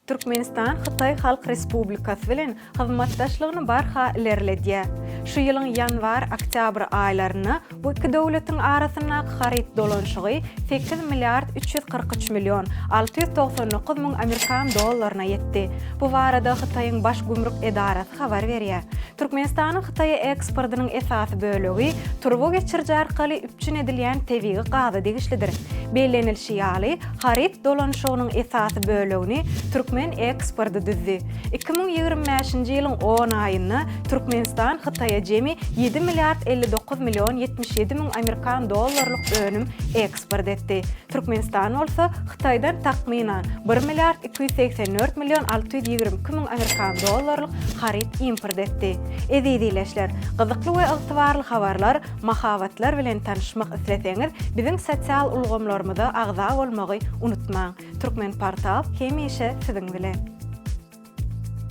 Türkmenistan Xitay Halk Respublikasy bilen hyzmatdaşlygyny barha ilerledýär. Şu ýylyň ýanwar-oktýabr aýlaryny bu iki döwletiň arasynda haryt dolanşygy 8 milliard 343 milyon 699 000 Amerikan dollaryna ýetdi. Bu barada Xitaýyň baş gümrük edarasy habar berýär. Türkmenistanyň Xitaýa eksportynyň esasy bölegi turbo geçirji arkaly üpçün edilýän tebigy gaza degişlidir. Beýlenilşi ýaly haryt dolanşygynyň esasy bölegini Türkmen eksporty düzdi. 2025-nji ýylyň 10 aýynda Türkmenistan Xitaýa jemi 7 milliard 59 milyon 77 000 Amerikan dollarlyk önüm eksport etdi. Türkmenistan bolsa Xitaýdan takminan 1 milliard 284 milyon 622 000 Amerikan dollarlyk haryt import etdi. Ezidileşler, gyzykly we ygtybarly habarlar, mahawatlar bilen tanışmak isleseňiz, biziň sosial ulgamlarymyza agza bolmagy unutmaň. Türkmen portal hemişe siziň bilen.